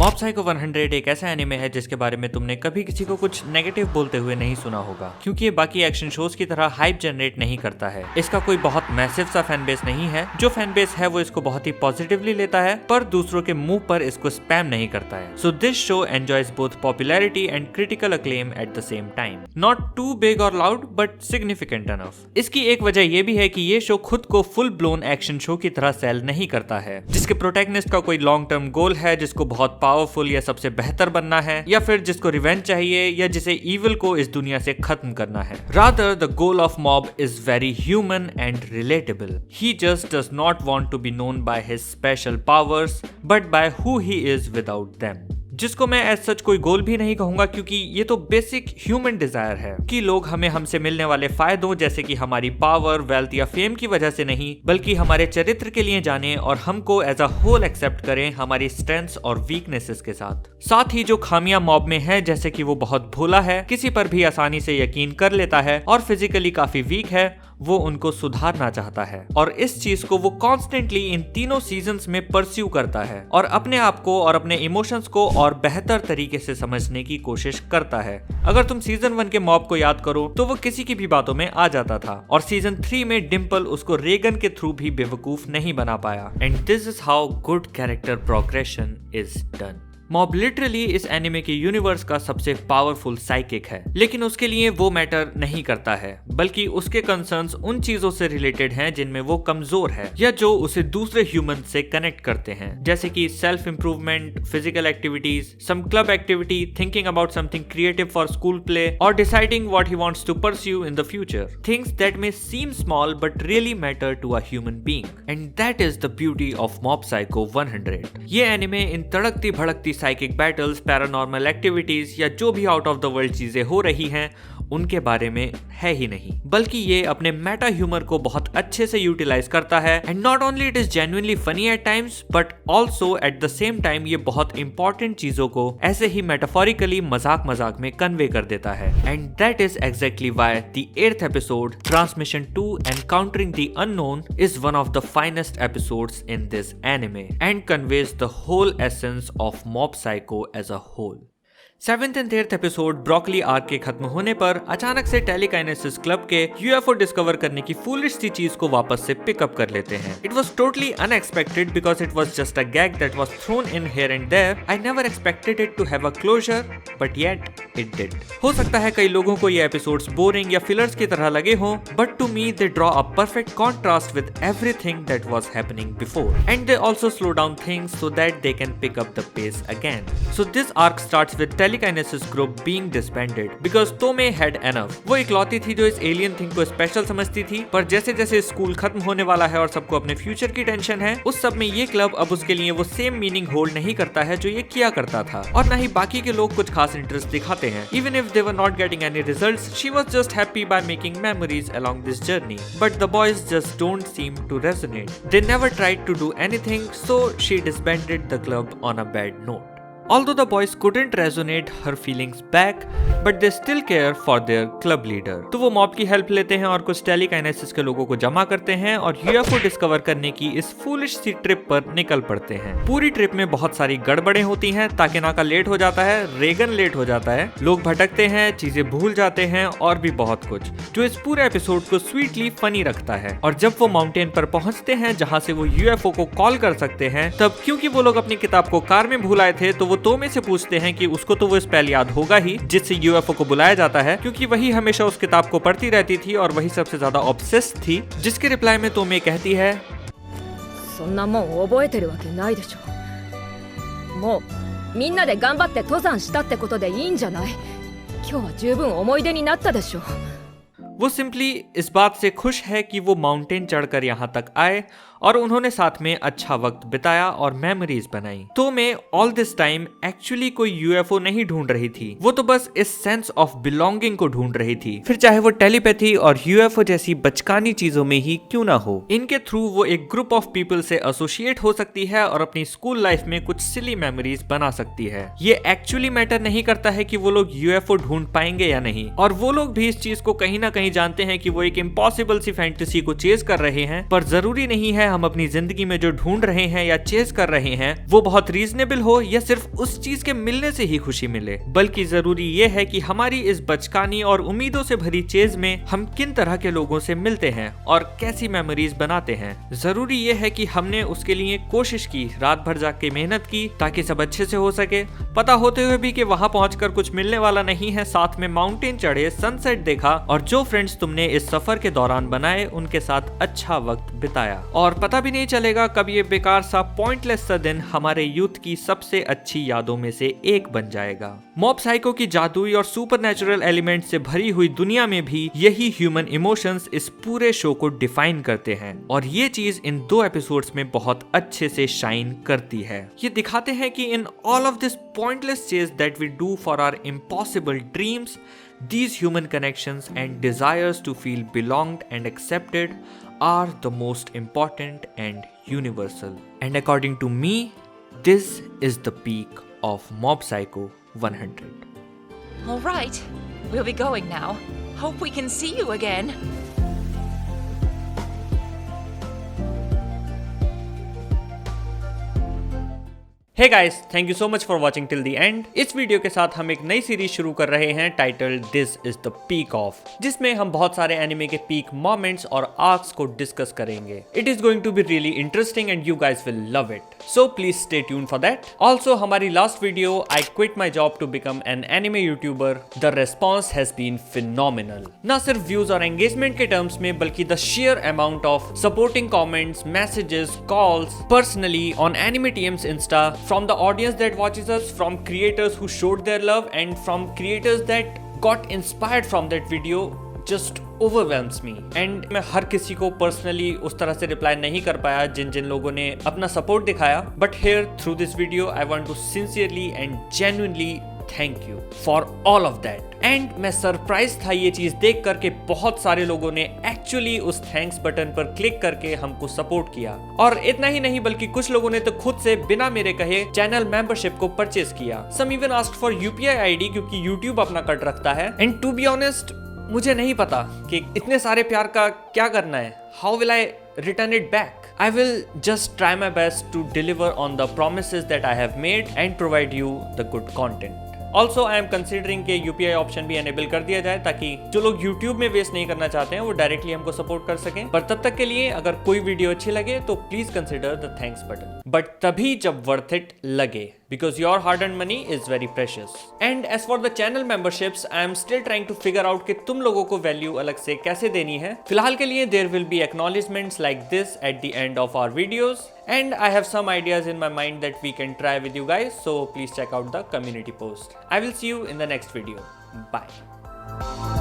Mob Psycho 100 एक ऐसा anime है जिसके बारे में तुमने कभी किसी को कुछ नेगेटिव बोलते हुए नहीं सुना होगा, क्योंकि ये बाकी एक्शन शोज की तरह हाइप जनरेट नहीं करता है। इसका कोई बहुत मैसिव सा फैन बेस नहीं है। जो फैन बेस है वो इसको बहुत ही पॉजिटिवली लेता है, पर दूसरों के मुंह पर इसको स्पैम नहीं करता है। So this show enjoys both popularity and critical acclaim at the same time. Not too big और लाउड बट सिग्निफिकेंट इनफ। इसकी एक वजह ये भी है कि ये शो खुद को फुल ब्लोन एक्शन शो की तरह सेल नहीं करता है, जिसके प्रोटैगनिस्ट का कोई लॉन्ग टर्म गोल है, जिसको बहुत पावरफुल या सबसे बेहतर बनना है, या फिर जिसको रिवेंज चाहिए, या जिसे इविल को इस दुनिया से खत्म करना है। Rather the goal of Mob is very human and relatable. He just does not want to be known by his special powers but by who he is without them, जिसको मैं एज सच कोई गोल भी नहीं कहूंगा, क्योंकि ये तो basic human Dzire है कि लोग हमें हमसे मिलने वाले फायदों जैसे कि हमारी पावर, वेल्थ या फेम की वजह से नहीं, बल्कि हमारे चरित्र के लिए जाने और हमको एज अ होल एक्सेप्ट करें हमारी स्ट्रेंथ्स और वीकनेसेस के साथ। साथ ही जो खामियां मॉब में है, जैसे कि वो बहुत भोला है, किसी पर भी आसानी से यकीन कर लेता है और फिजिकली काफी वीक है, वो उनको सुधारना चाहता है। और इस चीज को वो कॉन्स्टेंटली इन तीनों सीजन्स में परस्यू करता है और अपने आप को और अपने इमोशंस को और बेहतर तरीके से समझने की कोशिश करता है। अगर तुम सीजन 1 के मॉब को याद करो तो वो किसी की भी बातों में आ जाता था, और सीजन 3 में डिम्पल उसको रेगन के थ्रू भी बेवकूफ नहीं बना पाया। And this is how good character progression is done. Mob literally इस एनिमे के यूनिवर्स का सबसे पावरफुल साइकिक है, लेकिन उसके लिए वो मैटर नहीं करता है, बल्कि उसके कंसर्न्स उन चीजों से रिलेटेड हैं जिनमें वो कमजोर है या जो उसे दूसरे ह्यूमन से कनेक्ट करते हैं, जैसे कि self improvement, physical activities, some club activity, thinking about something creative for school play, और deciding what he wants to pursue in the future. Things that may seem small but really matter to a human being, and that is the beauty of Mob Psycho 100। ये anime इन तड़कती भड़कती psychic battles, paranormal activities या जो भी out of the world चीजें हो रही हैं उनके बारे में है ही नहीं, बल्कि ये अपने मेटा ह्यूमर को बहुत अच्छे से यूटिलाइज करता है। And not only it is genuinely funny at times but also eight the same time ये बहुत इंपॉर्टेंट चीजों को ऐसे ही मेटाफोरिकली मजाक मजाक में कन्वे कर देता है। And that is exactly why the 8th episode transmission 2 and countering the unknown is one of the finest episodes in this anime and conveys the whole essence of Mob Psycho as a whole. 7th and 8th episode broccoli arc के खत्म होने पर अचानक से telekinesis club के UFO discover करने की foolish सी चीज को वापस से पिकअप कर लेते हैं। It was totally unexpected because it was just a gag that was thrown in here and there. I never expected it to have a closure but yet it did. हो सकता है कई लोगों को ये एपिसोड्स बोरिंग या fillers की तरह लगे हों, but to me they draw a perfect contrast with everything that was happening before, and they also slow down things so that they can pick up the pace again. So this arc starts with Telekinesis group being disbanded because Tome had enough। वो इकलौती थी जो इस alien thing को special समझती थी, पर जैसे जैसे स्कूल खत्म होने वाला है और सबको अपने फ्यूचर की टेंशन है, उस सब में ये क्लब अब उसके लिए वो सेम मीनिंग होल्ड नहीं करता है जो ये किया करता था, और ना ही बाकी के लोग कुछ खास इंटरेस्ट दिखाते हैं। Even if they were not getting any results, she was just happy by making memories along this journey. But the boys just don't seem to resonate. They never tried to do anything, so she disbanded the club on a bad note. Although the boys couldn't resonate her feelings back, but they still care for their club leader। तो वो mob की help लेते हैं और कुछ टेलीकाइनेसिस के लोगों को जमा करते हैं और यूएफओ डिस्कवर करने की इस फूलिश सी ट्रिप पर निकल पड़ते हैं। पूरी ट्रिप में बहुत सारी गड़बड़ें होती हैं, ताकेनाका लेट हो जाता है, रेगन लेट हो जाता है, लोग भटकते हैं, चीजें भूल जाते हैं और भी बहुत कुछ, जो इस पूरे एपिसोड को स्वीटली फनी रखता है। और जब वो माउंटेन पर पहुंचते हैं जहां से वो यूएफओ को कॉल कर सकते हैं, तब क्योंकि वो लोग अपनी किताब को कार में भूल आए थे, तो वो तोमे से पूछते हैं कि उसको तो वो स्पेल याद होगा ही जिससे यूएफओ को बुलाया जाता है, क्योंकि वही हमेशा उस किताब को पढ़ती रहती थी और वही सबसे ज्यादा ऑब्सेस्ड थी। जिसके रिप्लाई में तोमे कहती है, そんなもん覚えてるわけないでしょ。もうみんなで頑張って登山したってことでいいんじゃない。今日は十分思い出になったでしょ。 वो सिंपली इस बात से खुश है कि वो माउंटेन चढ़कर यहाँ तक आए और उन्होंने साथ में अच्छा वक्त बिताया और मेमोरीज बनाई। तो मैं ऑल दिस टाइम एक्चुअली कोई यूएफओ नहीं ढूंढ रही थी, वो तो बस इस सेंस ऑफ बिलोंगिंग को ढूंढ रही थी, फिर चाहे वो टेलीपैथी और यूएफओ जैसी बचकानी चीजों में ही क्यों ना हो। इनके थ्रू वो एक ग्रुप ऑफ पीपल से एसोसिएट हो सकती है और अपनी स्कूल लाइफ में कुछ सिली मेमोरीज बना सकती है। ये एक्चुअली मैटर नहीं करता है कि वो लोग यूएफओ ढूंढ पाएंगे या नहीं, और वो लोग भी इस चीज को कहीं ना कहीं जानते हैं कि वो एक इम्पॉसिबल सी फैंटेसी को चेज कर रहे हैं, पर जरूरी नहीं है हम अपनी जिंदगी में जो ढूंढ रहे हैं या चेस कर रहे हैं वो बहुत रीजनेबल हो या सिर्फ उस चीज के मिलने से ही खुशी मिले, बल्कि जरूरी ये है कि हमारी इस बचकानी और उम्मीदों से भरी चेज में हम किन तरह के लोगों से मिलते हैं और कैसी मेमोरीज बनाते हैं। जरूरी ये है कि हमने उसके लिए कोशिश की, रात भर जाग के मेहनत की ताकि सब अच्छे से हो सके, पता होते हुए भी कि वहां पहुंचकर कुछ मिलने वाला नहीं है। साथ में माउंटेन चढ़े, सनसेट देखा और जो फ्रेंड्स तुमने इस सफर के दौरान बनाए उनके साथ अच्छा वक्त बिताया, और पता भी नहीं चलेगा कब ये बेकार सा पॉइंटलेस सा दिन हमारे यूथ की सबसे अच्छी यादों में से एक बन जाएगा। मॉब साइको की जादुई और सुपरनैचुरल एलिमेंट से भरी हुई दुनिया में भी यही ह्यूमन इमोशंस इस पूरे शो को डिफाइन करते हैं, और ये चीज इन 2 एपिसोड्स में बहुत अच्छे से शाइन करती है। ये दिखाते हैं कि in all of this pointless chase that we do for our impossible dreams, these human connections and desires to feel belonged and accepted are the most important and universal. And according to me, this is the peak of Mob Psycho 100. All right, we'll be going now. Hope we can see you again. Hey guys, thank you so much for watching till the end. इस video के साथ हम एक नई series शुरू कर रहे हैं titled this is the peak of, जिसमें हम बहुत सारे एनिमे के पीक मोमेंट्स और आर्क्स को डिस्कस करेंगे। It is going to be really interesting and you guys will love it, so please stay tune for that. Also हमारी last video I quit my job to become an anime YouTuber, the response has been phenomenal. न सिर्फ views और engagement के terms में, बल्कि the share amount of supporting comments, messages, calls personally on anime times Insta, from the audience that watches us, from creators who showed their love, and from creators that got inspired from that video just overwhelms me. And मैं हर किसी को personally उस तरह से reply नहीं कर पाया जिन जिन लोगों ने अपना सपोर्ट दिखाया, but here through this video I want to sincerely and genuinely thank you for all of that. And मैं सरप्राइज था ये चीज देख करके बहुत सारे लोगों ने एक्चुअली उस थैंक्स बटन पर क्लिक करके हमको सपोर्ट किया, और इतना ही नहीं बल्कि कुछ लोगों ने तो खुद से बिना मेरे कहे चैनल मेंबरशिप को परचेज किया। Some even asked for UPI ID, क्योंकि यूट्यूब अपना कट रखता है। एंड टू बी ऑनेस्ट, मुझे नहीं पता कि इतने सारे प्यार का क्या करना है। How will I return it back? I will just try my best to deliver on the promises that I have made and provide you the good content. Also I am considering के UPI option भी enable कर दिया जाए, ताकि जो लोग YouTube में waste नहीं करना चाहते हैं वो डायरेक्टली हमको सपोर्ट कर सकें। पर तब तक के लिए अगर कोई वीडियो अच्छी लगे तो please consider the thanks button, but तभी जब वर्थ इट लगे, because your hard earned money is very precious. And as for the channel memberships, I am still trying to figure out कि तुम लोगों को वैल्यू अलग से कैसे देनी है। फिलहाल के लिए there will be acknowledgements like this at the end of our videos, and I have some ideas in my mind that we can try with you guys, so please check out the community post. I will see you in the next video. Bye.